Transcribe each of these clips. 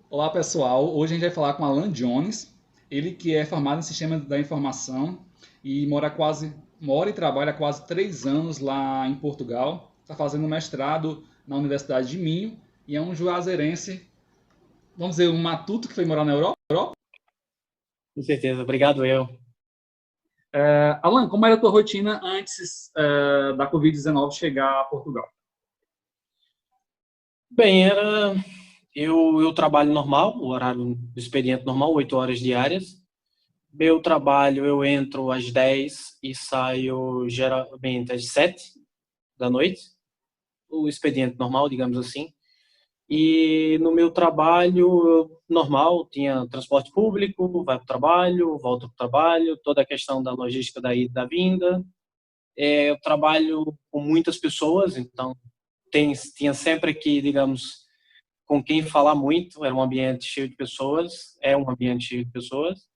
Olá pessoal, hoje a gente vai falar com Alan Jones, ele que é formado em Sistema da Informação e mora e trabalha há quase 3 anos lá em Portugal. Está fazendo mestrado na Universidade de Minho e é um juazeirense, vamos dizer, um matuto que foi morar na Europa. Com certeza, obrigado eu. Alan, como era a tua rotina antes da Covid-19 chegar a Portugal? Bem, eu trabalho normal, o horário do expediente normal, 8 horas diárias. Meu trabalho, eu entro às 10 e saio geralmente às 7 da noite, o expediente normal, digamos assim. E no meu trabalho normal, tinha transporte público, vai para o trabalho, volta para o trabalho, toda a questão da logística da ida e da vinda. Eu trabalho com muitas pessoas, então tinha sempre que, digamos, com quem falar muito, era um ambiente cheio de pessoas, é um ambiente cheio de pessoas.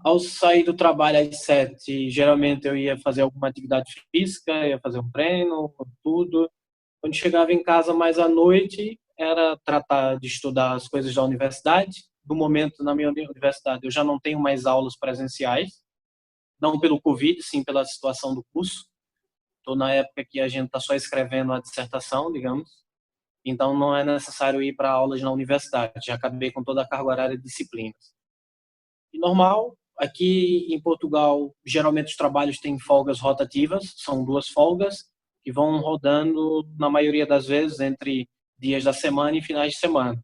Ao sair do trabalho às 7, geralmente eu ia fazer alguma atividade física, ia fazer um treino, tudo. Quando chegava em casa mais à noite, era tratar de estudar as coisas da universidade. No momento, na minha universidade, eu já não tenho mais aulas presenciais, não pelo Covid, sim pela situação do curso. Estou na época que a gente está só escrevendo a dissertação, digamos. Então não é necessário ir para aulas na universidade, já acabei com toda a carga horária de disciplinas. E normal, aqui em Portugal, geralmente os trabalhos têm folgas rotativas, são 2 folgas, que vão rodando, na maioria das vezes, entre dias da semana e finais de semana.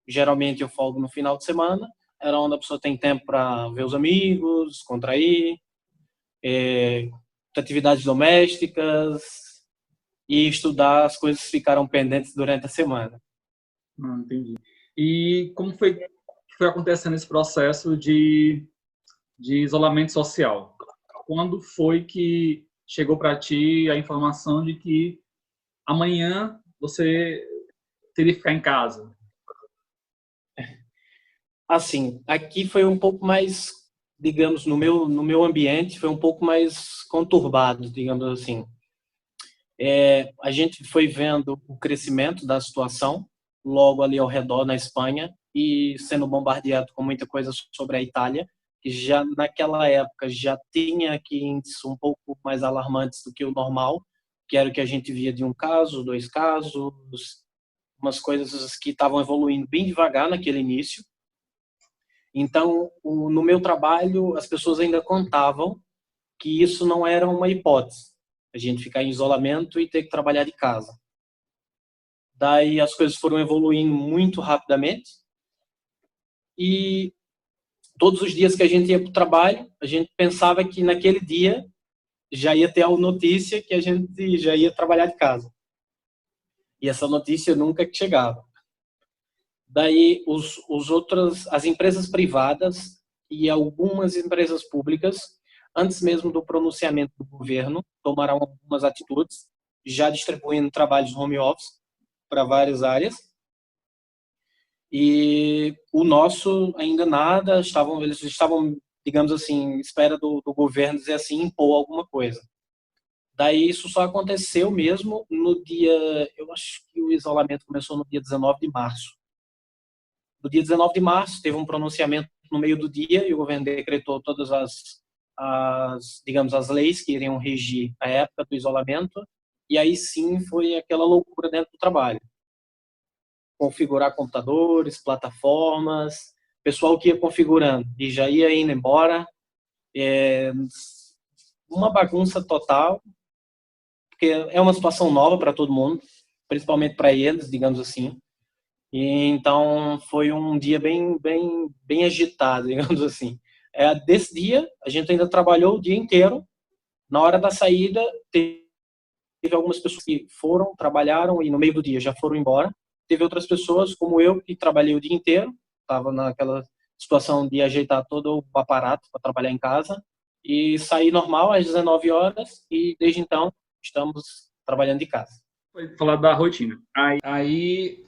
Geralmente eu folgo no final de semana, era onde a pessoa tem tempo para ver os amigos, contrair, é, atividades domésticas e estudar as coisas que ficaram pendentes durante a semana. Não, entendi. E como foi que foi acontecendo esse processo de isolamento social? Quando foi que chegou para ti a informação de que amanhã você teria que ficar em casa? Assim, aqui foi um pouco mais, digamos, no meu ambiente, foi um pouco mais conturbado, digamos assim. A gente foi vendo o crescimento da situação logo ali ao redor na Espanha e sendo bombardeado com muita coisa sobre a Itália, que já naquela época já tinha aqui índices um pouco mais alarmantes do que o normal, que era o que a gente via de um caso, 2 casos, umas coisas que estavam evoluindo bem devagar naquele início. Então, no meu trabalho, as pessoas ainda contavam que isso não era uma hipótese, a gente ficar em isolamento e ter que trabalhar de casa. Daí as coisas foram evoluindo muito rapidamente e todos os dias que a gente ia para o trabalho, a gente pensava que naquele dia já ia ter a notícia que a gente já ia trabalhar de casa. E essa notícia nunca chegava. Daí as empresas privadas e algumas empresas públicas, antes mesmo do pronunciamento do governo, tomaram algumas atitudes, já distribuindo trabalhos home office para várias áreas. E o nosso ainda nada, eles estavam, digamos assim, espera do governo dizer assim, impor alguma coisa. Daí isso só aconteceu mesmo no dia, eu acho que o isolamento começou no dia 19 de março. No dia 19 de março, teve um pronunciamento no meio do dia e o governo decretou todas digamos, as leis que iriam regir a época do isolamento. E aí sim foi aquela loucura dentro do trabalho. Configurar computadores, plataformas, pessoal que ia configurando e já ia indo embora. É uma bagunça total, porque é uma situação nova para todo mundo, principalmente para eles, digamos assim. E então foi um dia bem agitado, digamos assim. Desse dia, a gente ainda trabalhou o dia inteiro. Na hora da saída, teve algumas pessoas que foram, trabalharam e no meio do dia já foram embora. Teve outras pessoas, como eu, que trabalhei o dia inteiro, estava naquela situação de ajeitar todo o aparato para trabalhar em casa e saí normal às 19 horas e desde então estamos trabalhando de casa. Foi falar da rotina. Aí,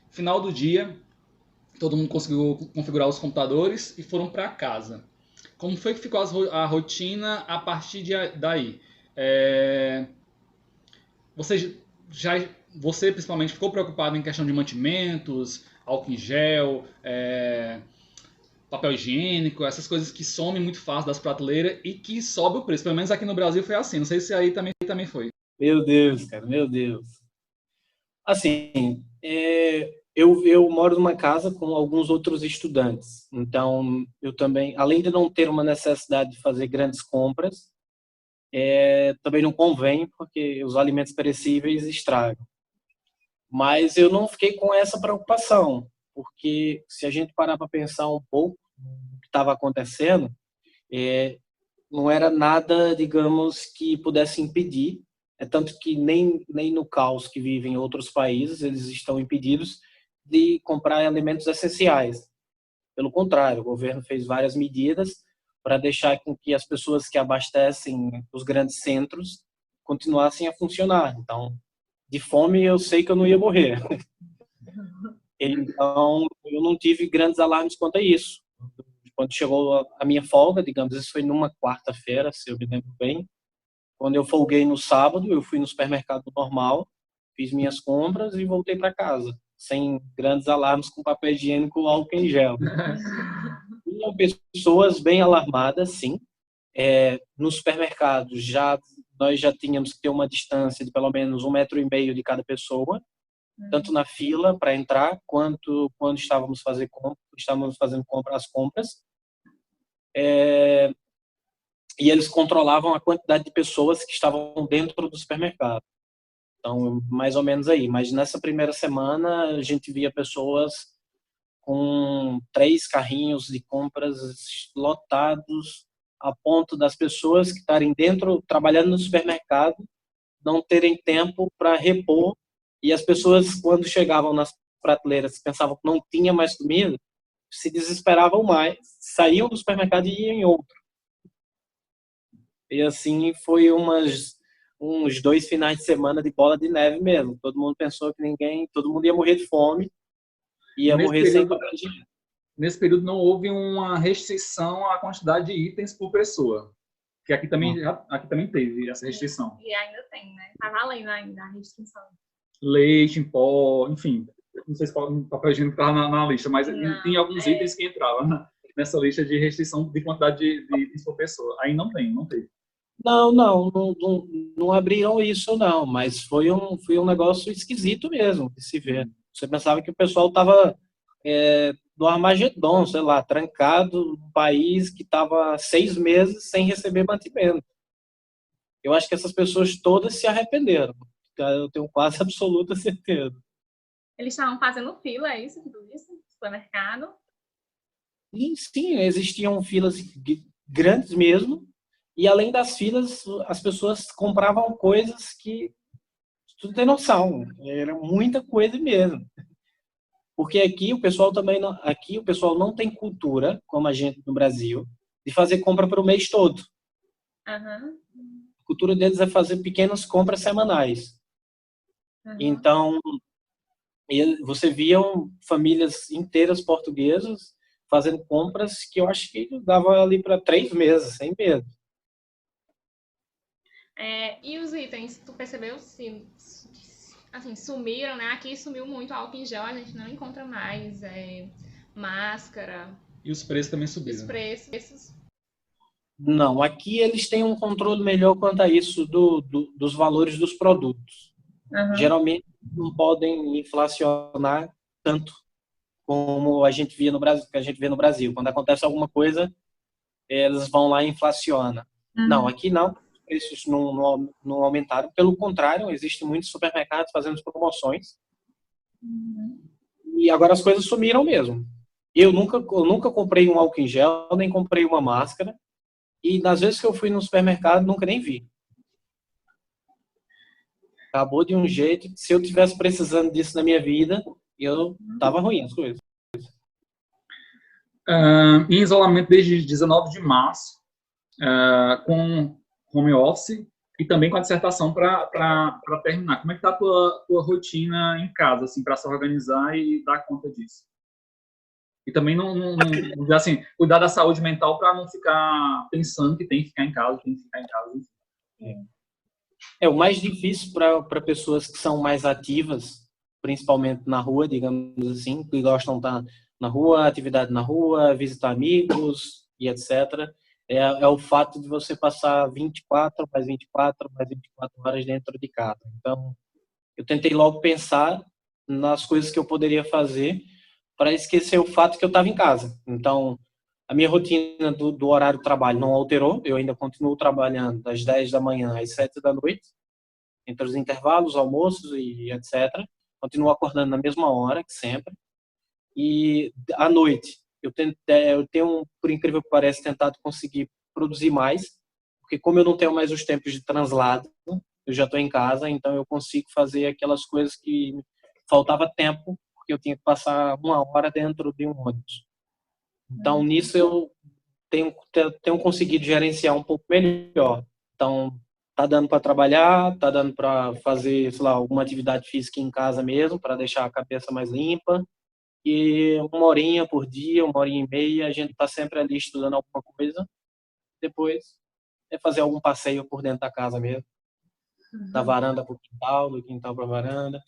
final do dia, todo mundo conseguiu configurar os computadores e foram para casa. Como foi que ficou a rotina a partir daí? É, você já, você principalmente ficou preocupado em questão de mantimentos, álcool em gel, papel higiênico, essas coisas que somem muito fácil das prateleiras e que sobe o preço. Pelo menos aqui no Brasil foi assim. Não sei se aí também foi. Meu Deus, cara, meu Deus. Assim, eu moro numa casa com alguns outros estudantes. Então, eu também, além de não ter uma necessidade de fazer grandes compras, também não convém, porque os alimentos perecíveis estragam. Mas eu não fiquei com essa preocupação, porque se a gente parar para pensar um pouco o que estava acontecendo, não era nada, digamos, que pudesse impedir. É tanto que nem no caos que vivem em outros países eles estão impedidos de comprar alimentos essenciais. Pelo contrário, o governo fez várias medidas para deixar com que as pessoas que abastecem os grandes centros continuassem a funcionar. Então, de fome eu sei que eu não ia morrer. Então, eu não tive grandes alarmes quanto a isso. Quando chegou a minha folga, digamos, isso foi numa quarta-feira, se eu me lembro bem. Quando eu folguei no sábado, eu fui no supermercado normal, fiz minhas compras e voltei para casa, sem grandes alarmes com papel higiênico ou álcool em gel. Tinham pessoas bem alarmadas, sim. Nos supermercados, nós já tínhamos que ter uma distância de pelo menos 1,5 metros de cada pessoa, tanto na fila para entrar, quanto quando estávamos fazendo as compras. E eles controlavam a quantidade de pessoas que estavam dentro do supermercado. Então, mais ou menos aí. Mas nessa primeira semana, a gente via pessoas com 3 carrinhos de compras lotados, a ponto das pessoas que estarem dentro, trabalhando no supermercado, não terem tempo para repor. E as pessoas, quando chegavam nas prateleiras, pensavam que não tinha mais comida, se desesperavam mais, saíam do supermercado e iam em outro. E assim foi uns 2 finais de semana de bola de neve mesmo. Todo mundo pensou que todo mundo ia morrer de fome, ia Nesse morrer sem período, papel higiênico. nesse período não houve uma restrição à quantidade de itens por pessoa. Que aqui também teve essa restrição. E ainda tem, né? Tá valendo ainda a restrição. Leite em pó, enfim. Não sei se o papel higiênico estava na lista, mas tem alguns itens que entravam nessa lista de restrição de quantidade de itens por pessoa. Aí não teve. Não abriram isso, não, mas foi um negócio esquisito mesmo de se ver. Você pensava que o pessoal estava do Armagedon, sei lá, trancado num país que estava 6 meses sem receber mantimento. Eu acho que essas pessoas todas se arrependeram. Eu tenho quase absoluta certeza. Eles estavam fazendo fila, é isso que tu disse? No supermercado? E sim, existiam filas grandes mesmo, e além das filas, as pessoas compravam coisas que tu não tem noção, era muita coisa mesmo. Porque aqui o pessoal não tem cultura, como a gente no Brasil, de fazer compra para o mês todo. Uhum. A cultura deles é fazer pequenas compras semanais. Uhum. Então, você via famílias inteiras portuguesas fazendo compras que eu acho que dava ali para 3 meses, sem medo. E os itens, tu percebeu se assim, sumiram, né? Aqui sumiu muito álcool em gel, a gente não encontra mais, máscara. E os preços também subiram. Os preços. Não, aqui eles têm um controle melhor quanto a isso dos valores dos produtos. Uhum. Geralmente não podem inflacionar tanto como a gente vê no Brasil. Quando acontece alguma coisa, eles vão lá e inflacionam. Uhum. Não, aqui não. Os preços não aumentaram. Pelo contrário, existem muitos supermercados fazendo promoções. Uhum. E agora as coisas sumiram mesmo. Eu nunca comprei um álcool em gel, nem comprei uma máscara. E nas vezes que eu fui no supermercado, nunca nem vi. Acabou de um jeito que, se eu tivesse precisando disso na minha vida, eu tava ruim as coisas. Em isolamento desde 19 de março, com home office e também com a dissertação para terminar. Como é que está a tua rotina em casa, assim, para se organizar e dar conta disso? E também assim, cuidar da saúde mental para não ficar pensando que tem que ficar em casa, O mais difícil para pessoas que são mais ativas principalmente na rua, digamos assim, que gostam de estar na rua, atividade na rua, visitar amigos e etc. É o fato de você passar 24 mais 24 mais 24 horas dentro de casa. Então, eu tentei logo pensar nas coisas que eu poderia fazer para esquecer o fato que eu estava em casa. Então, a minha rotina do horário de trabalho não alterou, eu ainda continuo trabalhando das 10 da manhã às 7 da noite, entre os intervalos, almoços e etc. Continuo acordando na mesma hora que sempre. E à noite, eu tenho, por incrível que pareça, tentado conseguir produzir mais, porque como eu não tenho mais os tempos de translado, eu já estou em casa, então eu consigo fazer aquelas coisas que faltava tempo, porque eu tinha que passar uma hora dentro de um ônibus. Então, nisso eu tenho conseguido gerenciar um pouco melhor. Então, tá dando para trabalhar, tá dando para fazer, sei lá, alguma atividade física em casa mesmo, para deixar a cabeça mais limpa. E uma horinha por dia, uma horinha e meia, a gente tá sempre ali estudando alguma coisa. Depois é fazer algum passeio por dentro da casa mesmo, da varanda para o quintal, do quintal para a varanda.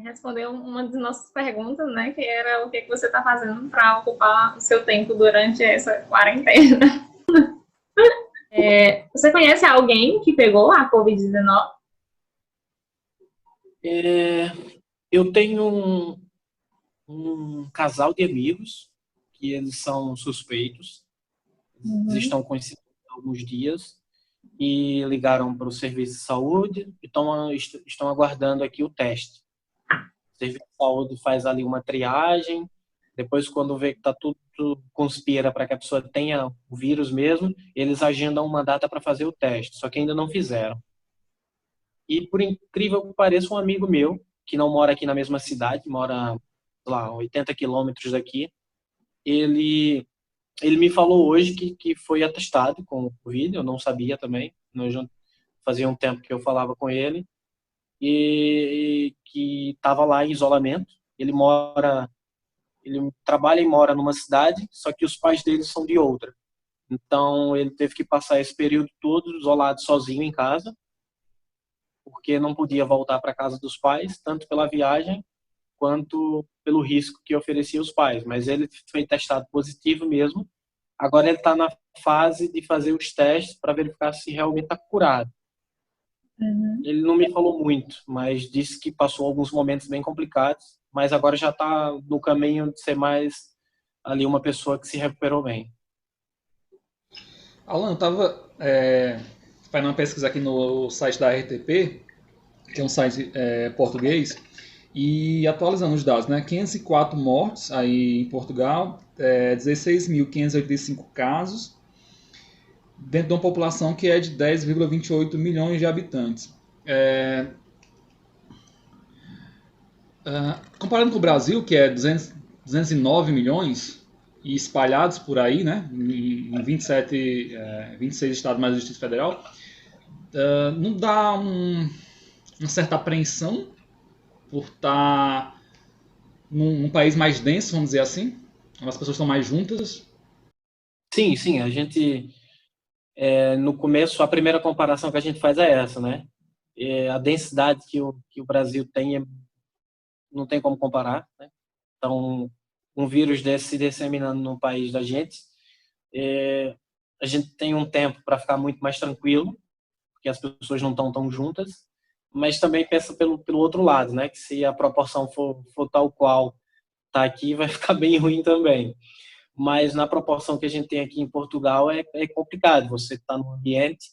Respondeu uma das nossas perguntas, né? Que era o que você está fazendo para ocupar o seu tempo durante essa quarentena. Você conhece alguém que pegou a Covid-19? Eu tenho um casal de amigos que eles são suspeitos. Eles estão conhecidos há alguns dias e ligaram para o serviço de saúde e estão aguardando aqui o teste. O serviço de saúde faz ali uma triagem, depois quando vê que tá tudo conspira para que a pessoa tenha o vírus mesmo, eles agendam uma data para fazer o teste, só que ainda não fizeram. E por incrível que pareça, um amigo meu, que não mora aqui na mesma cidade, mora lá 80 quilômetros daqui, ele me falou hoje que foi atestado com o Covid, eu não sabia também, fazia um tempo que eu falava com ele, e que estava lá em isolamento. Ele trabalha e mora numa cidade, só que os pais dele são de outra. Então ele teve que passar esse período todo isolado sozinho em casa, porque não podia voltar para casa dos pais, tanto pela viagem quanto pelo risco que oferecia os pais. Mas ele foi testado positivo mesmo. Agora ele está na fase de fazer os testes para verificar se realmente está curado. Ele não me falou muito, mas disse que passou alguns momentos bem complicados, mas agora já está no caminho de ser mais ali uma pessoa que se recuperou bem. Alan, eu estava fazendo uma pesquisa aqui no site da RTP, que é um site português, e atualizando os dados, né? 504 mortes aí em Portugal, 16.585 casos, dentro de uma população que é de 10,28 milhões de habitantes. Comparando com o Brasil, que é 209 milhões, e espalhados por aí, né, em 26 estados mais o Distrito Federal, não dá uma certa apreensão por estar num país mais denso, vamos dizer assim? As pessoas estão mais juntas? Sim, a gente, no começo, a primeira comparação que a gente faz é essa, né? A densidade que o Brasil tem não tem como comparar, né? Então, um vírus desse se disseminando no país da gente, a gente tem um tempo para ficar muito mais tranquilo, porque as pessoas não estão tão juntas, mas também pensa pelo outro lado, né? Que se a proporção for tal qual está aqui, vai ficar bem ruim também. Mas na proporção que a gente tem aqui em Portugal é complicado. Você está num ambiente,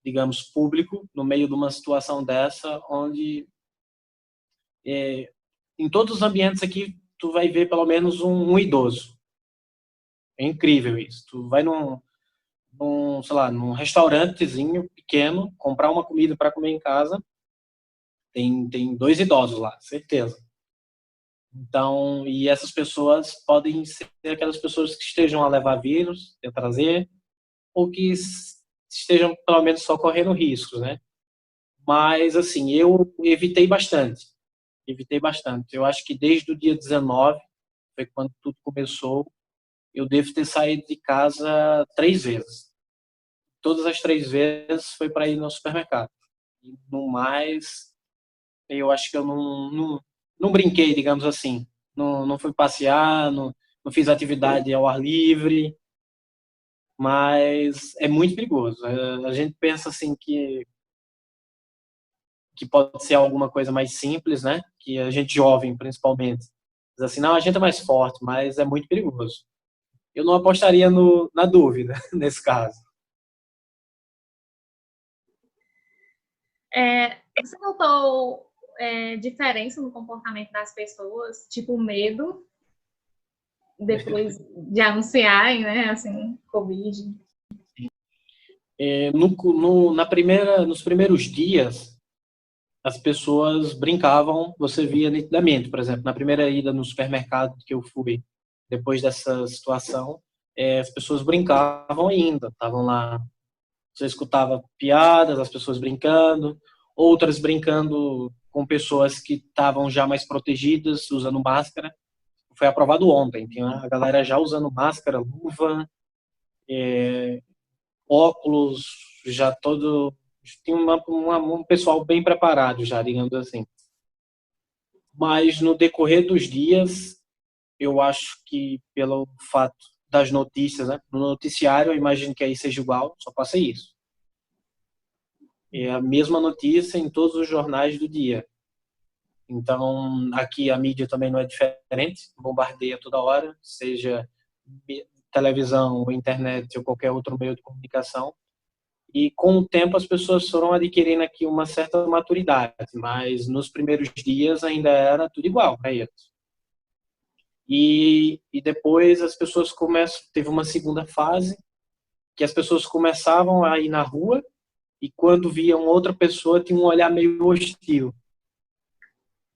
digamos, público, no meio de uma situação dessa, onde em todos os ambientes aqui tu vai ver pelo menos um idoso. É incrível isso. Tu vai sei lá, num restaurantezinho pequeno, comprar uma comida para comer em casa, tem 2 idosos lá, certeza. Então, e essas pessoas podem ser aquelas pessoas que estejam a levar vírus, a trazer, ou que estejam pelo menos só correndo riscos, né? Mas, assim, eu evitei bastante. Eu acho que desde o dia 19, foi quando tudo começou, eu devo ter saído de casa 3 vezes. Todas as 3 vezes foi para ir no supermercado. E no mais, Eu acho que eu não brinquei, digamos assim. Não fui passear, não fiz atividade ao ar livre, mas é muito perigoso. A gente pensa assim que pode ser alguma coisa mais simples, né? Que a gente jovem, principalmente, diz assim, não, a gente é mais forte, mas é muito perigoso. Eu não apostaria na dúvida, nesse caso. Você notou diferença no comportamento das pessoas, tipo medo, depois de anunciarem, né, assim, Covid? Nos primeiros dias, as pessoas brincavam, você via nitidamente. Por exemplo, na primeira ida no supermercado que eu fui, depois dessa situação, as pessoas brincavam ainda, estavam lá. Você escutava piadas, as pessoas brincando, outras brincando com pessoas que estavam já mais protegidas, usando máscara. Foi aprovado ontem, tinha a galera já usando máscara, luva, óculos, já todo. Tinha um pessoal bem preparado já, digamos assim. Mas no decorrer dos dias, eu acho que pelo fato das notícias, né? No noticiário, eu imagino que aí seja igual, só passa isso. É a mesma notícia em todos os jornais do dia. Então, aqui a mídia também não é diferente, bombardeia toda hora, seja televisão, internet ou qualquer outro meio de comunicação. E com o tempo as pessoas foram adquirindo aqui uma certa maturidade, mas nos primeiros dias ainda era tudo igual para eles. E depois as pessoas teve uma segunda fase, que as pessoas começavam a ir na rua e quando viam outra pessoa tinha um olhar meio hostil.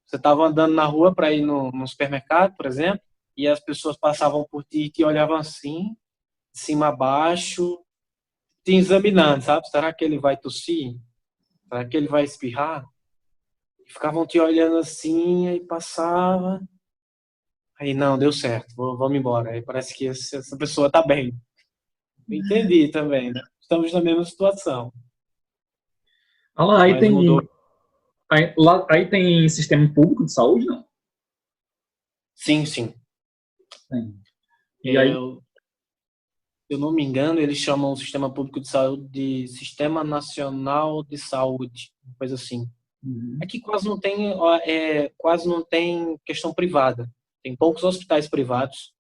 Você estava andando na rua para ir no supermercado, por exemplo, e as pessoas passavam por ti e te olhavam assim, de cima a baixo, te examinando, sabe? Será que ele vai tossir? Será que ele vai espirrar? Ficavam te olhando assim, aí passava. Aí, não, deu certo, vamos embora. Aí parece que essa pessoa tá bem. Entendi também, né? Estamos na mesma situação. Ah, lá, aí Mas tem, mudou. aí tem sistema público de saúde, não? Sim, sim. Tem. E aí, Eu, se eu não me engano, eles chamam o Sistema Público de Saúde de Sistema Nacional de Saúde, uma coisa assim. Aqui quase não tem questão privada. Tem poucos hospitais privados.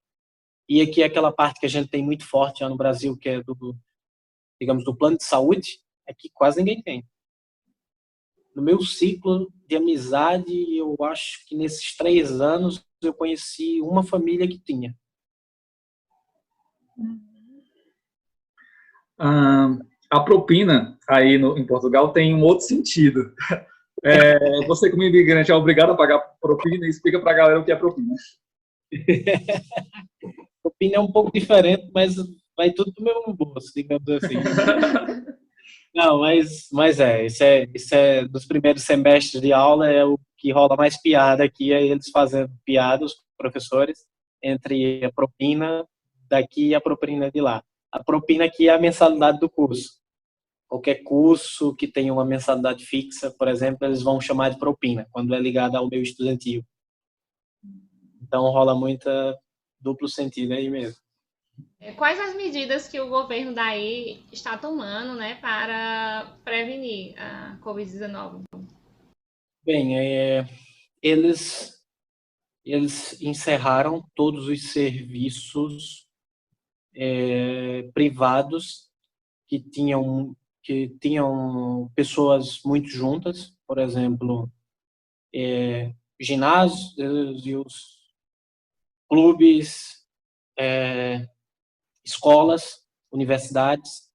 E aqui é aquela parte que a gente tem muito forte já no Brasil, que é digamos, do plano de saúde, aqui quase ninguém tem. No meu ciclo de amizade, eu acho que nesses 3 anos eu conheci uma família que tinha. a propina aí em Portugal tem um outro sentido. Você, como imigrante, é obrigado a pagar propina e explica para a galera o que é propina. A propina é um pouco diferente, mas vai tudo do mesmo bolso, digamos assim. Não, isso é dos primeiros semestres de aula, é o que rola mais piada aqui, é eles fazendo piada, os professores, entre a propina daqui e a propina de lá. A propina aqui é a mensalidade do curso. Qualquer curso que tenha uma mensalidade fixa, por exemplo, eles vão chamar de propina, quando é ligado ao meu estudantil. Então rola muita duplo sentido aí mesmo. Quais as medidas que o governo daí está tomando, né, para prevenir a Covid-19? Bem, eles encerraram todos os serviços privados que tinham pessoas muito juntas, por exemplo, ginásios e os clubes, escolas, universidades.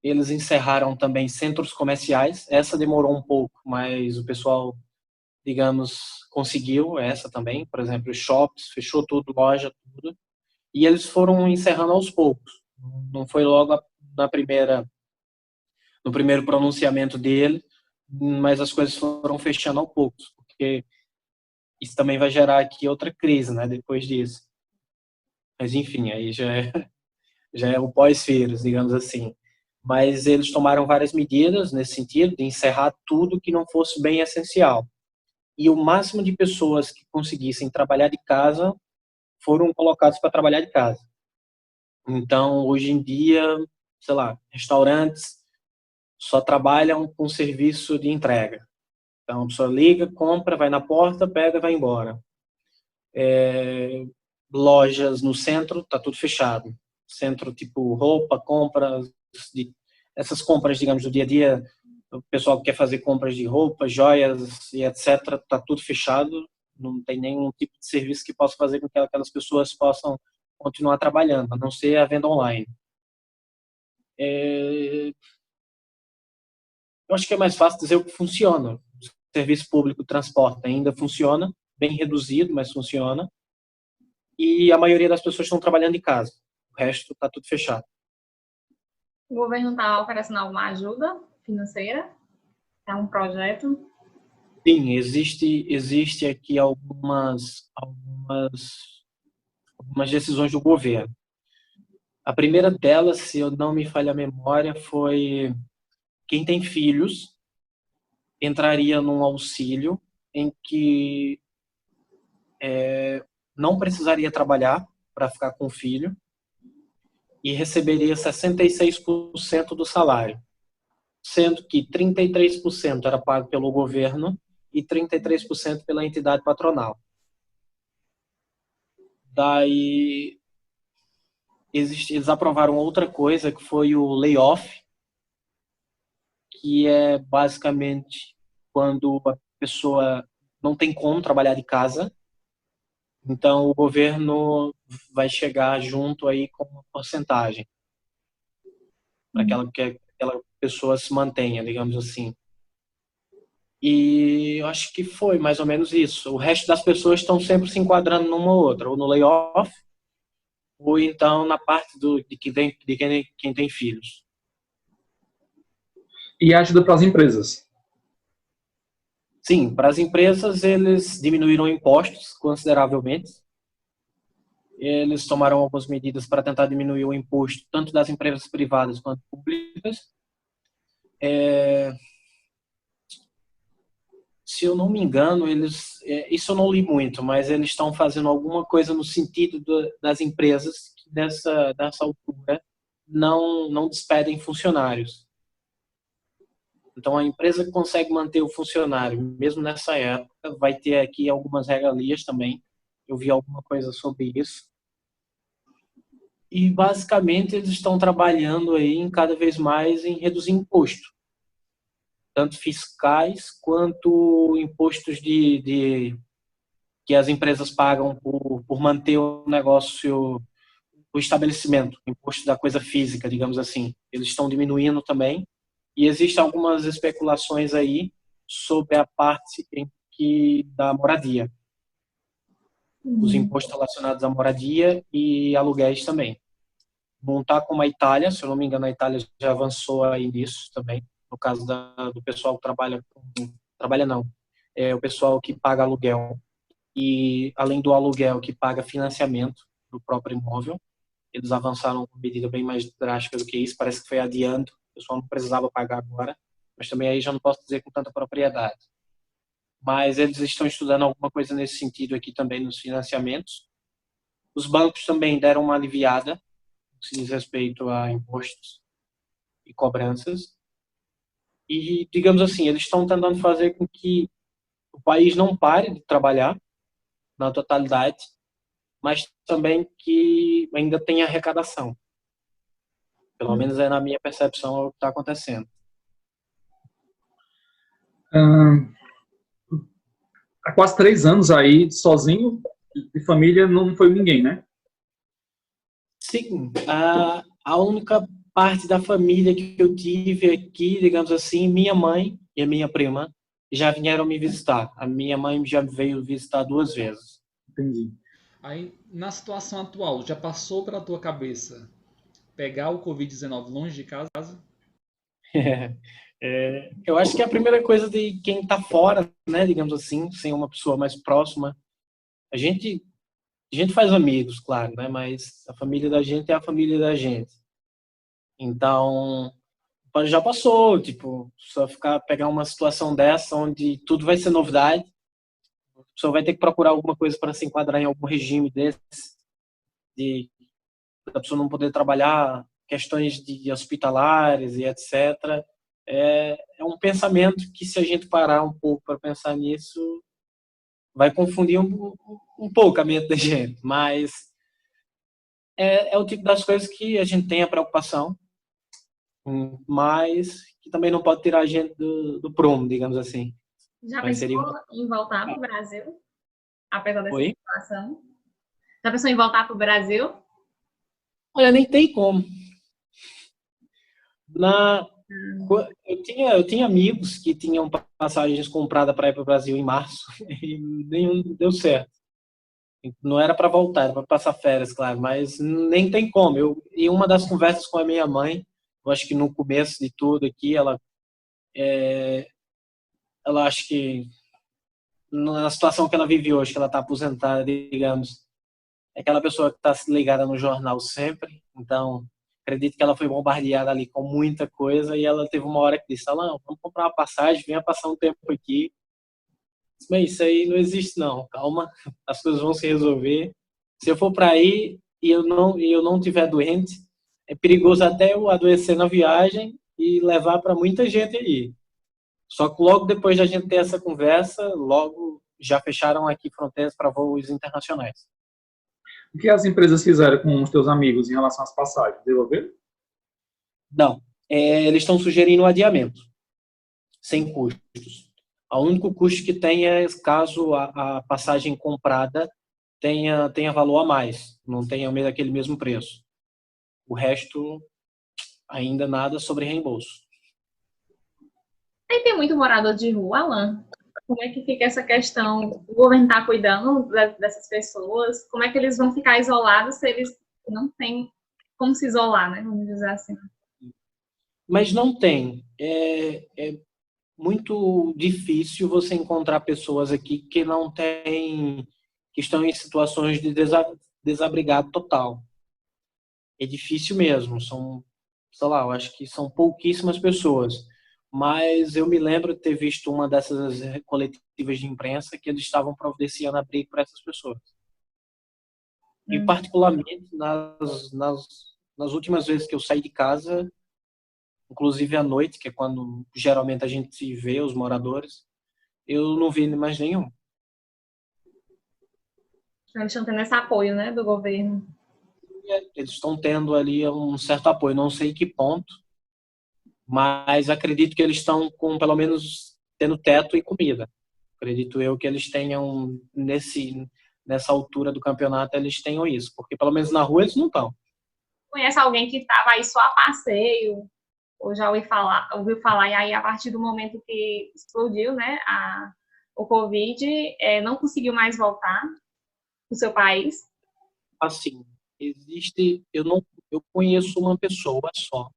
Eles encerraram também centros comerciais. Essa demorou um pouco, mas o pessoal, digamos, conseguiu essa também. Por exemplo, shops, fechou tudo, loja, tudo. E eles foram encerrando aos poucos. Não foi logo no primeiro pronunciamento dele, mas as coisas foram fechando aos poucos, porque isso também vai gerar aqui outra crise, né, depois disso. Mas enfim, aí já é o pós-vírus, digamos assim. mas eles tomaram várias medidas nesse sentido, de encerrar tudo que não fosse bem essencial. E o máximo de pessoas que conseguissem trabalhar de casa foram colocados para trabalhar de casa. Então, hoje em dia, sei lá, restaurantes só trabalham com serviço de entrega. Então, a pessoa liga, compra, vai na porta, pega e vai embora. Lojas no centro, tá tudo fechado. Centro tipo roupa, compras, essas compras, digamos, do dia a dia, o pessoal que quer fazer compras de roupa, joias e etc, tá tudo fechado. Não tem nenhum tipo de serviço que possa fazer com que aquelas pessoas possam continuar trabalhando, a não ser a venda online. Eu acho que é mais fácil dizer o que funciona. O serviço público de transporte ainda funciona, bem reduzido, mas funciona. E a maioria das pessoas estão trabalhando em casa. O resto está tudo fechado. O governo está oferecendo alguma ajuda financeira? É um projeto? Sim, existe aqui algumas decisões do governo. A primeira delas, se eu não me falha a memória, foi quem tem filhos entraria num auxílio em que não precisaria trabalhar para ficar com o filho e receberia 66% do salário, sendo que 33% era pago pelo governo e 33% pela entidade patronal. Daí, eles aprovaram outra coisa, que foi o layoff, que é basicamente quando a pessoa não tem como trabalhar de casa, então o governo vai chegar junto aí com uma porcentagem para que aquela pessoa se mantenha, digamos assim. E eu acho que foi mais ou menos isso. O resto das pessoas estão sempre se enquadrando numa ou outra, ou no layoff, ou então na parte de quem tem filhos. E ajuda para as empresas? Sim, para as empresas eles diminuíram impostos consideravelmente. Eles tomaram algumas medidas para tentar diminuir o imposto tanto das empresas privadas quanto públicas. Se eu não me engano, isso eu não li muito, mas eles estão fazendo alguma coisa no sentido das empresas que nessa altura não despedem funcionários. Então, a empresa que consegue manter o funcionário, mesmo nessa época, vai ter aqui algumas regalias também. Eu vi alguma coisa sobre isso. E, basicamente, eles estão trabalhando aí cada vez mais em reduzir imposto, tanto fiscais quanto impostos que as empresas pagam por manter o negócio, o estabelecimento, imposto da coisa física, digamos assim. Eles estão diminuindo também. E existem algumas especulações aí sobre a parte da moradia. Os impostos relacionados à moradia e aluguéis também. Não está como a Itália, se eu não me engano, a Itália já avançou aí nisso também, no caso do pessoal que o pessoal que paga aluguel e, além do aluguel, que paga financiamento do próprio imóvel. Eles avançaram com medida bem mais drástica do que isso, parece que foi adiando, o pessoal não precisava pagar agora, mas também aí já não posso dizer com tanta propriedade. Mas eles estão estudando alguma coisa nesse sentido aqui também nos financiamentos. Os bancos também deram uma aliviada no que diz respeito a impostos e cobranças. E, digamos assim, eles estão tentando fazer com que o país não pare de trabalhar na totalidade, mas também que ainda tenha arrecadação. Pelo menos é na minha percepção o que está acontecendo. Há quase 3 anos aí, sozinho, de família, não foi ninguém, né? Sim, a única parte da família que eu tive aqui, digamos assim, minha mãe e a minha prima já vieram me visitar. A minha mãe já veio visitar 2 vezes. Entendi. Aí, na situação atual, já passou pela tua cabeça pegar o Covid-19 longe de casa? Eu acho que é a primeira coisa de quem está fora, né, digamos assim, sem uma pessoa mais próxima. A gente faz amigos, claro, né, mas a família da gente é a família da gente. Então, já passou, tipo, só pegar uma situação dessa onde tudo vai ser novidade, a pessoa vai ter que procurar alguma coisa para se enquadrar em algum regime desse, de a pessoa não poder trabalhar, questões de hospitalares e etc. É um pensamento que, se a gente parar um pouco para pensar nisso, vai confundir um pouco a mente da gente, mas é o tipo das coisas que a gente tem a preocupação, mas que também não pode tirar a gente do prumo, digamos assim. Já Mas pensou seria... em voltar para o Brasil, apesar dessa Oi? situação? Já pensou em voltar para o Brasil? Olha, nem tem como. Eu tinha amigos que tinham passagens compradas para ir para o Brasil em março e nenhum deu certo. Não era para voltar, era para passar férias, claro, mas nem tem como. Em uma das conversas com a minha mãe, eu acho que no começo de tudo aqui, ela acho que na situação que ela vive hoje, que ela está aposentada, digamos, é aquela pessoa que está ligada no jornal sempre, então acredito que ela foi bombardeada ali com muita coisa e ela teve uma hora que disse, não, vamos comprar uma passagem, venha passar um tempo aqui. Mas isso aí não existe não, calma, as coisas vão se resolver. Se eu for para aí e eu não tiver doente, é perigoso até eu adoecer na viagem e levar para muita gente aí. Só que logo depois da gente ter essa conversa, logo já fecharam aqui fronteiras para voos internacionais. O que as empresas fizeram com os teus amigos em relação às passagens? Devolveram? Não, eles estão sugerindo um adiamento, sem custos. O único custo que tem é caso a passagem comprada tenha valor a mais, não tenha aquele mesmo preço. O resto, ainda nada sobre reembolso. Aí tem muito morador de rua, Alan. Como é que fica essa questão? O governo está cuidando dessas pessoas? Como é que eles vão ficar isolados se eles não têm como se isolar, né? Vamos dizer assim. Mas não tem. É muito difícil você encontrar pessoas aqui que não têm, que estão em situações de desabrigado total. É difícil mesmo. São, sei lá, eu acho que são pouquíssimas pessoas. Mas eu me lembro de ter visto uma dessas coletivas de imprensa que eles estavam providenciando abrigo para essas pessoas. E particularmente nas últimas vezes que eu saí de casa, inclusive à noite, que é quando geralmente a gente se vê, os moradores, eu não vi mais nenhum. Eles estão tendo esse apoio, né, do governo. Eles estão tendo ali um certo apoio, não sei que ponto, mas acredito que eles estão com, pelo menos, tendo teto e comida. Acredito eu que eles tenham, nessa altura do campeonato, eles tenham isso, porque pelo menos na rua eles não estão. Conhece alguém que estava aí só a passeio, ou já ouviu falar, e aí a partir do momento que explodiu, né, o Covid, não conseguiu mais voltar para o seu país? Assim, eu conheço uma pessoa só,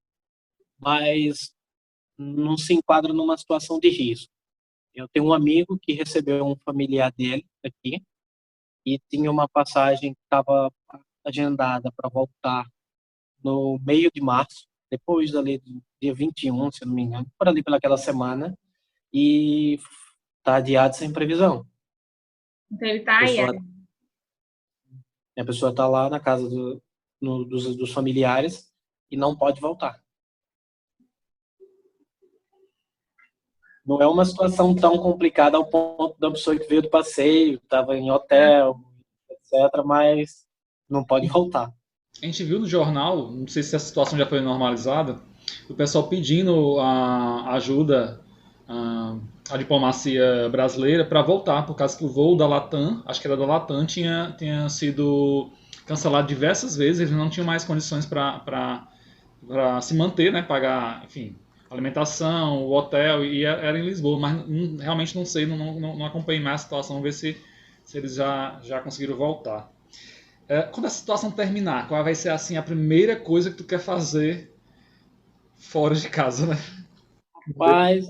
mas não se enquadra numa situação de risco. Eu tenho um amigo que recebeu um familiar dele aqui e tinha uma passagem que estava agendada para voltar no meio de março, depois dali do dia 21, se eu não me engano, por ali pelaquela semana, e está adiado sem previsão. Então ele está aí. A pessoa está lá na casa dos familiares e não pode voltar. Não é uma situação tão complicada ao ponto da pessoa que veio do passeio, estava em hotel, etc., mas não pode voltar. A gente viu no jornal, não sei se a situação já foi normalizada, o pessoal pedindo a ajuda à diplomacia brasileira para voltar, por causa que o voo da Latam, acho que era da Latam, tinha sido cancelado diversas vezes, eles não tinham mais condições para se manter, né, pagar, enfim, alimentação, o hotel, e era em Lisboa, mas realmente não sei, não acompanhei mais a situação, ver se eles já conseguiram voltar. Quando a situação terminar, qual vai ser assim a primeira coisa que tu quer fazer fora de casa, né? Mas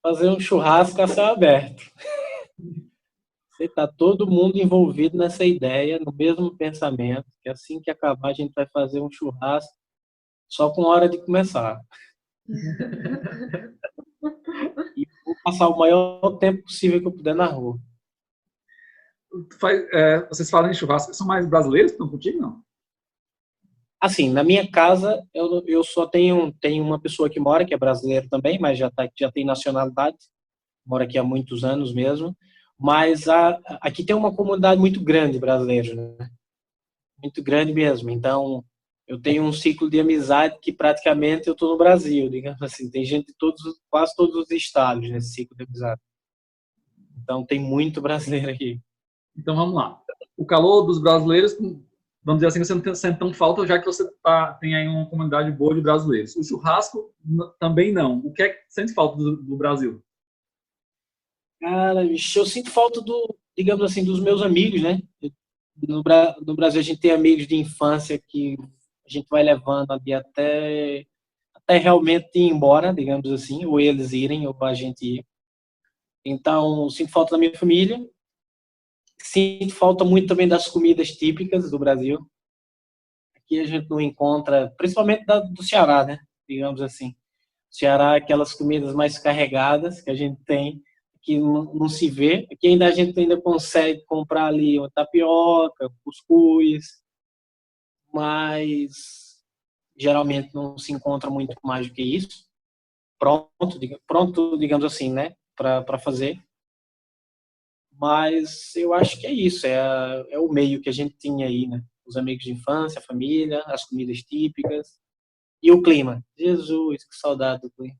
fazer um churrasco a céu aberto. Você está todo mundo envolvido nessa ideia, no mesmo pensamento, que assim que acabar a gente vai fazer um churrasco só com hora de começar. E vou passar o maior tempo possível que eu puder na rua. Vocês falam em churrasco, são mais brasileiros que estão contigo, não? Assim, na minha casa, eu só tenho uma pessoa que mora, que é brasileiro também, mas já tem nacionalidade, mora aqui há muitos anos mesmo. Mas aqui tem uma comunidade muito grande brasileira, né? Muito grande mesmo. Então, eu tenho um ciclo de amizade que praticamente eu estou no Brasil, digamos assim. Tem gente de quase todos os estados nesse ciclo de amizade. Então, tem muito brasileiro aqui. Então vamos lá. O calor dos brasileiros, vamos dizer assim, você não sente tão falta, já que você tem aí uma comunidade boa de brasileiros. O churrasco também não. O que é que sente falta do Brasil? Cara, bicho, eu sinto falta digamos assim, dos meus amigos, né? No Brasil a gente tem amigos de infância que a gente vai levando ali até realmente ir embora, digamos assim, ou eles irem, ou a gente ir. Então, sinto falta da minha família. Sinto falta muito também das comidas típicas do Brasil. Aqui a gente não encontra, principalmente do Ceará, né? Digamos assim. Ceará, aquelas comidas mais carregadas que a gente tem, que não se vê. Aqui ainda a gente ainda consegue comprar ali uma tapioca, cuscuz, mas geralmente não se encontra muito mais do que isso. Pronto, digamos assim, né? Para fazer. Mas eu acho que é isso, é o meio que a gente tinha aí, né? Os amigos de infância, a família, as comidas típicas e o clima. Jesus, que saudade do clima.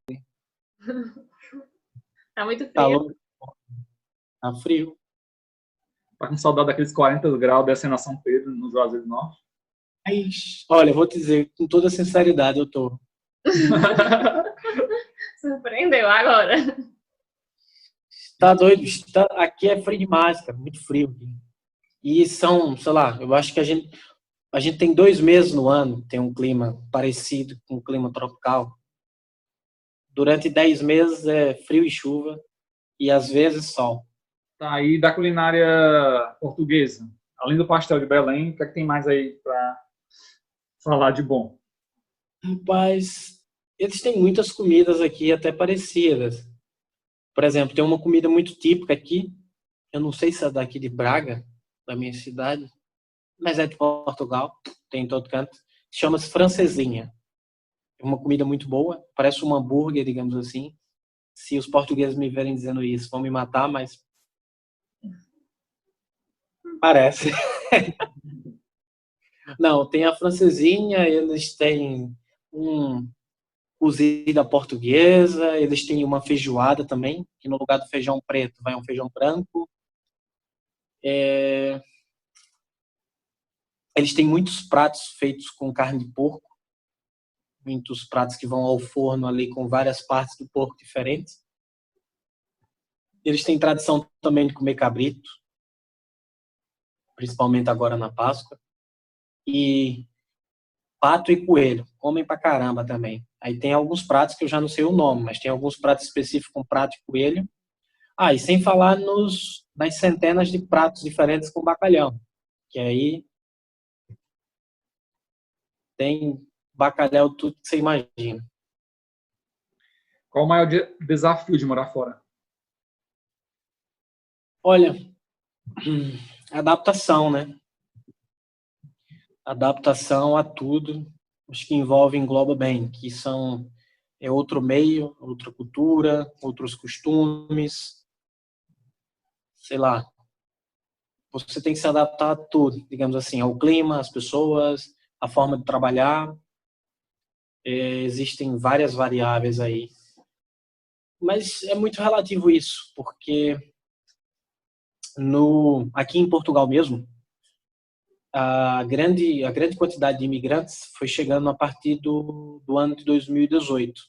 Tá muito Tá frio. louco? Tá frio. Tá com saudade daqueles 40 graus descendo a São Pedro, no Juazeiro do Norte? Olha, eu vou te dizer com toda sinceridade, eu tô. Surpreendeu agora. Tá doido? Aqui é frio demais, cara, muito frio. E são, sei lá, eu acho que a gente tem 2 meses no ano, tem um clima parecido com o clima tropical. Durante 10 meses é frio e chuva, e às vezes sol. Tá aí da culinária portuguesa. Além do pastel de Belém, o que é que tem mais aí para falar de bom? Rapaz, eles têm muitas comidas aqui até parecidas. Por exemplo, tem uma comida muito típica aqui, eu não sei se é daqui de Braga, da minha cidade, mas é de Portugal, tem em todo canto. Chama-se francesinha. É uma comida muito boa, parece um hambúrguer, digamos assim. Se os portugueses me verem dizendo isso, vão me matar, mas parece. Não, tem a francesinha, eles têm um cozida portuguesa, eles têm uma feijoada também, que no lugar do feijão preto vai um feijão branco. Eles têm muitos pratos feitos com carne de porco, muitos pratos que vão ao forno ali com várias partes do porco diferentes. Eles têm tradição também de comer cabrito, principalmente agora na Páscoa. E pato e coelho, comem pra caramba também. Aí tem alguns pratos que eu já não sei o nome, mas tem alguns pratos específicos com prato e coelho. E sem falar nas centenas de pratos diferentes com bacalhau, que aí tem bacalhau tudo que você imagina. Qual o maior desafio de morar fora? Olha, adaptação, né? Adaptação a tudo, acho que engloba bem, que é outro meio, outra cultura, outros costumes, sei lá. Você tem que se adaptar a tudo, digamos assim, ao clima, às pessoas, a forma de trabalhar. Existem várias variáveis aí. Mas é muito relativo isso, porque aqui em Portugal mesmo, a grande quantidade de imigrantes foi chegando a partir do ano de 2018,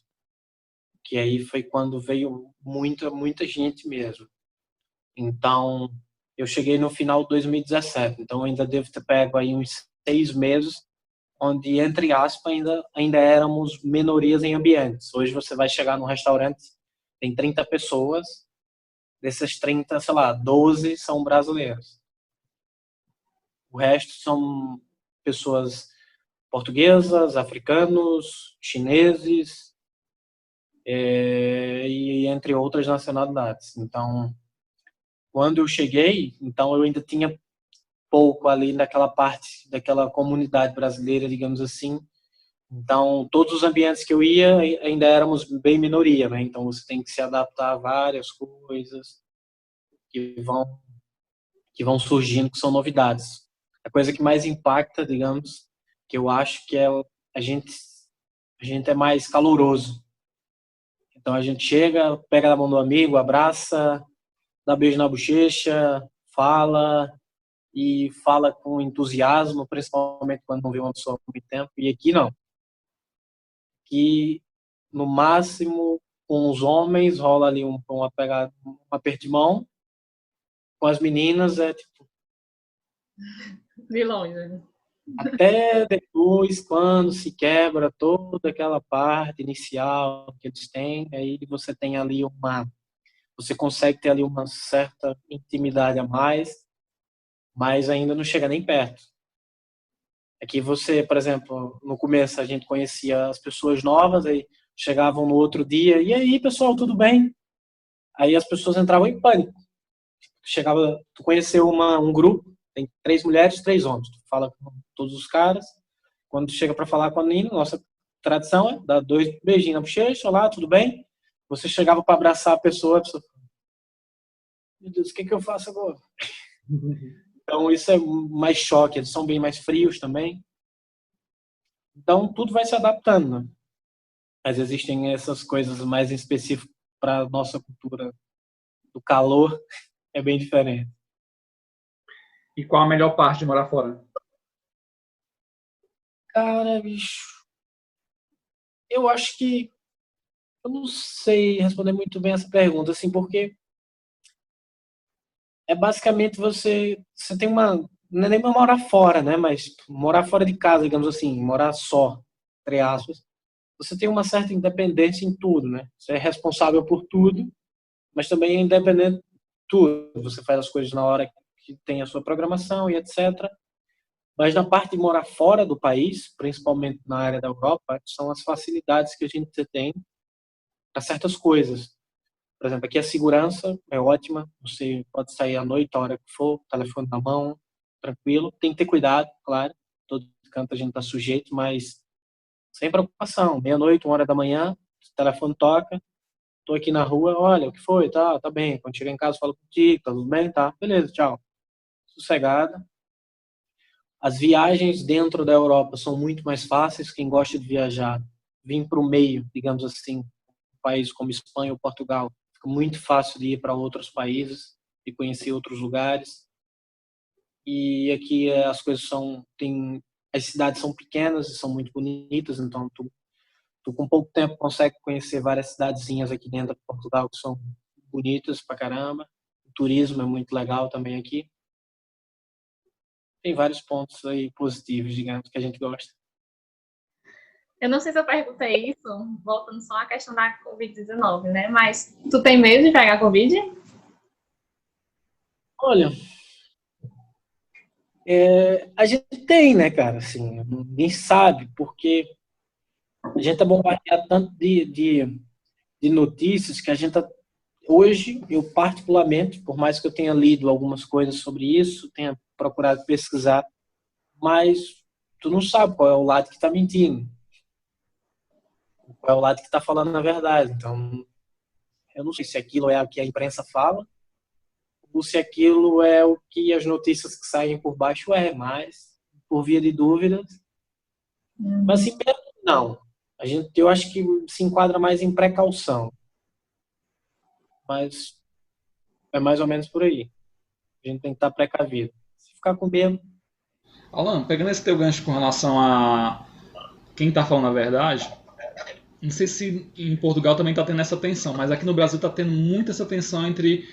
que aí foi quando veio muita gente mesmo. Então, eu cheguei no final de 2017, então ainda devo ter pego aí uns 6 meses, onde, entre aspas, ainda éramos minorias em ambientes. Hoje você vai chegar num restaurante, tem 30 pessoas, dessas 30, sei lá, 12 são brasileiros. O resto são pessoas portuguesas, africanos, chineses, e entre outras nacionalidades. Então, quando eu cheguei, então eu ainda tinha pouco ali naquela parte daquela comunidade brasileira, digamos assim. Então, todos os ambientes que eu ia, ainda éramos bem minoria, né? Então, você tem que se adaptar a várias coisas que vão surgindo, que são novidades. A coisa que mais impacta, digamos, que eu acho que é a gente, a gente é mais caloroso. Então, a gente chega, pega na mão do amigo, abraça, dá beijo na bochecha, fala, e fala com entusiasmo, principalmente quando não vê uma pessoa há muito tempo. E aqui não. Aqui, no máximo, com os homens, rola ali uma pegada, um aperto de mão. Com as meninas, é tipo, De longe, né? até depois, quando se quebra toda aquela parte inicial que eles têm, aí você tem ali você consegue ter ali uma certa intimidade a mais, mas ainda não chega nem perto. Aqui você, por exemplo, no começo a gente conhecia as pessoas novas, aí chegavam no outro dia, e aí, pessoal, tudo bem? Aí as pessoas entravam em pânico. Chegava, tu conheceu um grupo, tem 3 mulheres, 3 homens, tu fala com todos os caras, quando tu chega para falar com a menina, nossa tradição é dar 2 beijinhos na bochecha, olá, tudo bem? Você chegava para abraçar a pessoa, meu Deus, o que que eu faço agora? Então isso é mais choque, eles são bem mais frios também. Então tudo vai se adaptando, né? Mas existem essas coisas mais específicas para nossa cultura do calor, é bem diferente. E qual a melhor parte de morar fora? Cara, bicho, eu acho que eu não sei responder muito bem essa pergunta, assim, porque é basicamente você tem não é nem morar fora, né, mas morar fora de casa, digamos assim, morar só, entre aspas, você tem uma certa independência em tudo, né? Você é responsável por tudo, mas também é independente de tudo. Você faz as coisas na hora que tem a sua programação e etc. Mas na parte de morar fora do país, principalmente na área da Europa, são as facilidades que a gente tem para certas coisas. Por exemplo, aqui a segurança é ótima, você pode sair à noite, a hora que for, telefone na mão, tranquilo. Tem que ter cuidado, claro, todo canto a gente está sujeito, mas sem preocupação. Meia-noite, 1 hora da manhã, o telefone toca, tô aqui na rua, olha, o que foi? Tá bem. Quando chegar em casa, falo contigo, tá tudo bem? Tá, beleza, tchau. Sossegada. As viagens dentro da Europa são muito mais fáceis. Quem gosta de viajar, vir para o meio, digamos assim, um país como Espanha ou Portugal, fica muito fácil de ir para outros países e conhecer outros lugares. E aqui as coisas as cidades são pequenas e são muito bonitas, então tu com pouco tempo consegue conhecer várias cidadezinhas aqui dentro de Portugal que são bonitas pra caramba. O turismo é muito legal também aqui. Tem vários pontos aí positivos, digamos, que a gente gosta. Eu não sei se eu perguntei isso, voltando só à questão da Covid-19, né? Mas tu tem medo de pegar Covid? Olha, a gente tem, né, cara? Assim, ninguém sabe, porque a gente é bombardeado tanto de notícias que a gente hoje, eu particularmente, por mais que eu tenha lido algumas coisas sobre isso, tenha procurado pesquisar, mas tu não sabe qual é o lado que está mentindo, qual é o lado que está falando a verdade. Então, eu não sei se aquilo é o que a imprensa fala ou se aquilo é o que as notícias que saem por baixo mas por via de dúvidas. Mas assim, não. Eu acho que se enquadra mais em precaução. Mas é mais ou menos por aí. A gente tem que estar precavido. Se ficar com medo, Alan, pegando esse teu gancho com relação a quem está falando a verdade, não sei se em Portugal também está tendo essa tensão, mas aqui no Brasil está tendo muito essa tensão entre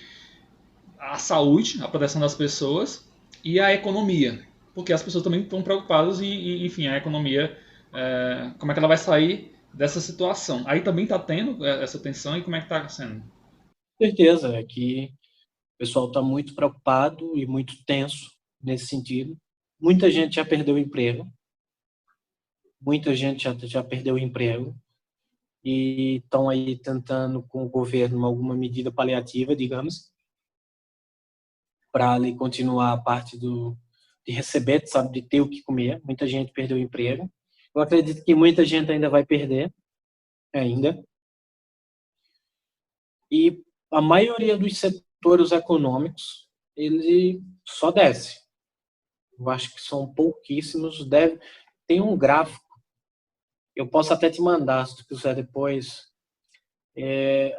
a saúde, a proteção das pessoas e a economia, porque as pessoas também estão preocupadas em, enfim, a economia, como é que ela vai sair dessa situação. Aí também está tendo essa tensão e como é que está sendo? certeza é que o pessoal está muito preocupado e muito tenso nesse sentido. Muita gente já perdeu o emprego. Muita gente já perdeu o emprego. e estão aí tentando com o governo alguma medida paliativa, digamos, para ali continuar a parte de receber, sabe, de ter o que comer. Muita gente perdeu o emprego. Eu acredito que muita gente ainda vai perder, ainda. E a maioria dos setores econômicos, ele só desce. Eu acho que são pouquíssimos. Tem um gráfico, eu posso até te mandar, se tu quiser depois.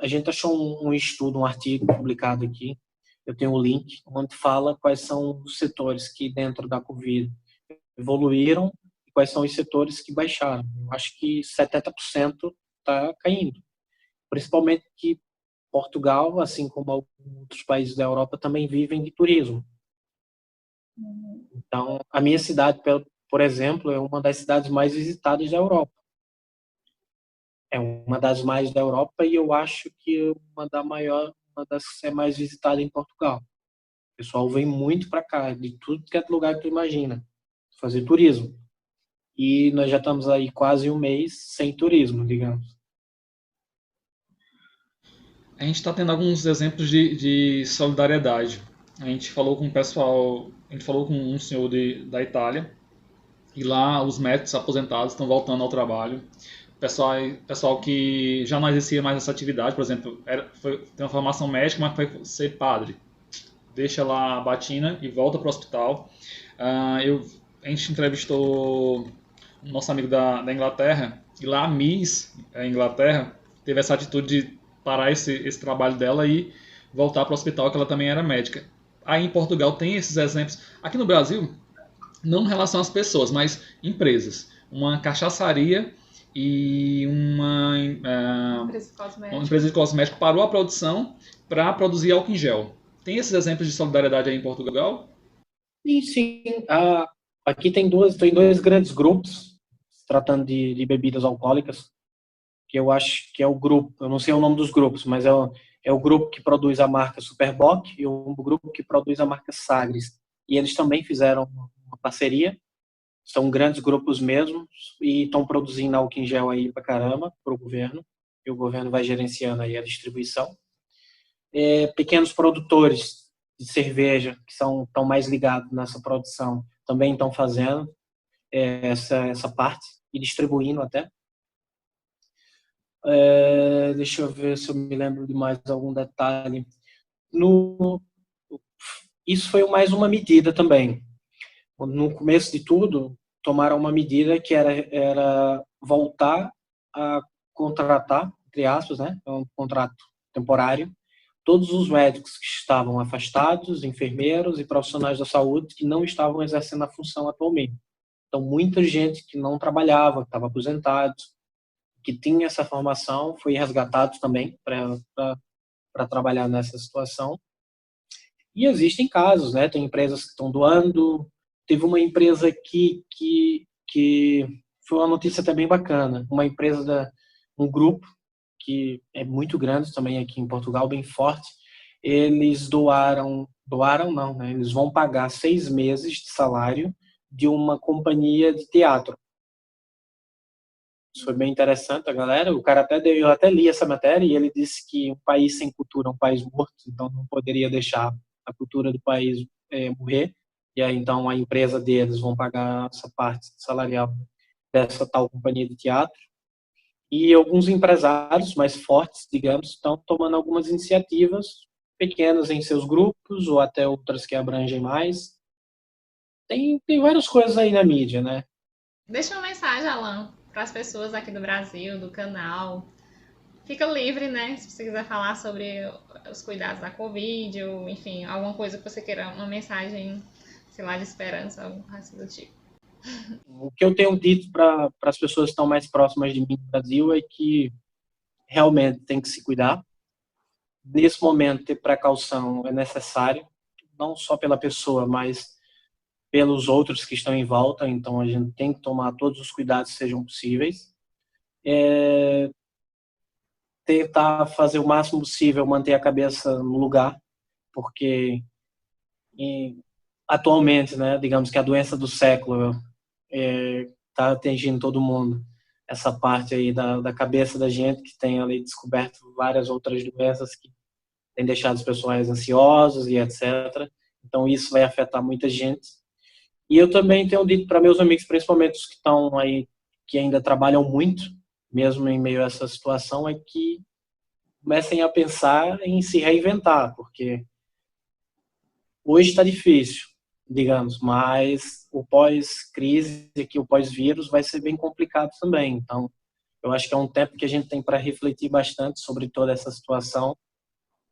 A gente achou um estudo, um artigo publicado aqui, eu tenho o link, onde fala quais são os setores que dentro da Covid evoluíram e quais são os setores que baixaram. Eu acho que 70% está caindo. Principalmente que Portugal, assim como outros países da Europa, também vivem de turismo. Então, a minha cidade, por exemplo, é uma das cidades mais visitadas da Europa. É uma das mais da Europa e eu acho que uma das que é mais visitada em Portugal. O pessoal vem muito para cá, de tudo que é lugar que tu imagina, fazer turismo. E nós já estamos aí quase um mês sem turismo, digamos. A gente está tendo alguns exemplos de solidariedade. A gente falou com o pessoal, a gente falou com um senhor da Itália, e lá os médicos aposentados estão voltando ao trabalho. Pessoal que já não exercia mais essa atividade, por exemplo, tem uma formação médica, mas foi ser padre. Deixa lá a batina e volta para o hospital. A gente entrevistou um nosso amigo da Inglaterra, e lá a Miss, a Inglaterra, teve essa atitude de parar esse trabalho dela e voltar para o hospital, que ela também era médica. Aí em Portugal tem esses exemplos. Aqui no Brasil, não em relação às pessoas, mas empresas. Uma cachaçaria e uma empresa de cosmético parou a produção para produzir álcool em gel. Tem esses exemplos de solidariedade aí em Portugal? Sim. Aqui tem dois grandes grupos tratando de bebidas alcoólicas, que eu acho que é o grupo, eu não sei o nome dos grupos, mas é o grupo que produz a marca Superboc e o grupo que produz a marca Sagres. E eles também fizeram uma parceria, são grandes grupos mesmo, e estão produzindo álcool em gel aí pra caramba pro governo, e o governo vai gerenciando aí a distribuição. Pequenos produtores de cerveja, que estão mais ligados nessa produção, também estão fazendo essa parte, e distribuindo até. Deixa eu ver se eu me lembro de mais algum detalhe. Isso foi mais uma medida também. No começo de tudo, tomaram uma medida que era voltar a contratar, entre aspas, né, um contrato temporário, todos os médicos que estavam afastados, enfermeiros e profissionais da saúde que não estavam exercendo a função atualmente. Então, muita gente que não trabalhava, que estava aposentado, que tinha essa formação, foi resgatado também para trabalhar nessa situação. E existem casos, né? Tem empresas que estão doando. Teve uma empresa aqui que foi uma notícia até bem bacana. Uma empresa, um grupo que é muito grande também aqui em Portugal, bem forte. Eles doaram não, né? Eles vão pagar 6 meses de salário de uma companhia de teatro. Isso foi bem interessante, a galera. Eu até li essa matéria e ele disse que um país sem cultura é um país morto, então não poderia deixar a cultura do país morrer. E aí então a empresa deles vão pagar essa parte salarial dessa tal companhia de teatro. E alguns empresários mais fortes, digamos, estão tomando algumas iniciativas pequenas em seus grupos ou até outras que abrangem mais. Tem várias coisas aí na mídia, né? Deixa uma mensagem, Alan, para as pessoas aqui do Brasil, do canal. Fica livre, né? Se você quiser falar sobre os cuidados da Covid, ou enfim, alguma coisa que você queira, uma mensagem, sei lá, de esperança, algo assim do tipo. O que eu tenho dito para as pessoas que estão mais próximas de mim no Brasil é que realmente tem que se cuidar. Nesse momento, ter precaução é necessário, não só pela pessoa, mas pelos outros que estão em volta. Então, a gente tem que tomar todos os cuidados que sejam possíveis. Tentar fazer o máximo possível, manter a cabeça no lugar, porque atualmente, né, digamos que a doença do século está atingindo todo mundo. essa parte aí da cabeça da gente, que tem ali descoberto várias outras doenças que têm deixado as pessoas ansiosas e etc. Então isso vai afetar muita gente. E eu também tenho dito para meus amigos, principalmente os que estão aí, que ainda trabalham muito, mesmo em meio a essa situação, é que comecem a pensar em se reinventar, porque hoje está difícil, digamos, mas o pós-crise, aqui o pós-vírus, vai ser bem complicado também. Então, eu acho que é um tempo que a gente tem para refletir bastante sobre toda essa situação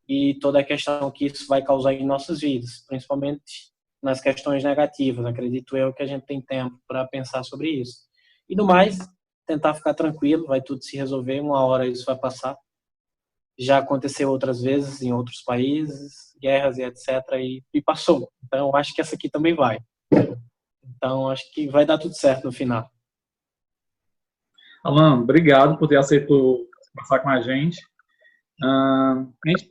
e toda a questão que isso vai causar em nossas vidas, principalmente nas questões negativas. Acredito eu que a gente tem tempo para pensar sobre isso. E no mais, tentar ficar tranquilo, vai tudo se resolver, uma hora isso vai passar. Já aconteceu outras vezes em outros países, guerras e etc. E passou. Então, acho que essa aqui também vai. Então, acho que vai dar tudo certo no final. Alan, obrigado por ter aceito conversar com a gente. A gente,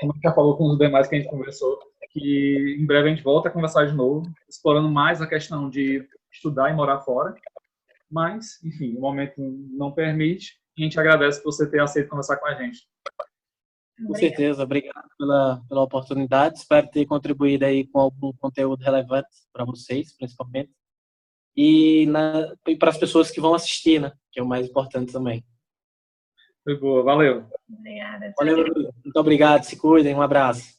como já falou com os demais que a gente conversou, que em breve a gente volta a conversar de novo, explorando mais a questão de estudar e morar fora. Mas, enfim, o momento não permite. E a gente agradece por você ter aceito conversar com a gente. Com certeza, obrigado pela oportunidade. Espero ter contribuído aí com algum conteúdo relevante para vocês, principalmente. E para as pessoas que vão assistir, né? Que é o mais importante também. Foi boa, valeu. Obrigada. Valeu, muito obrigado, se cuidem, um abraço.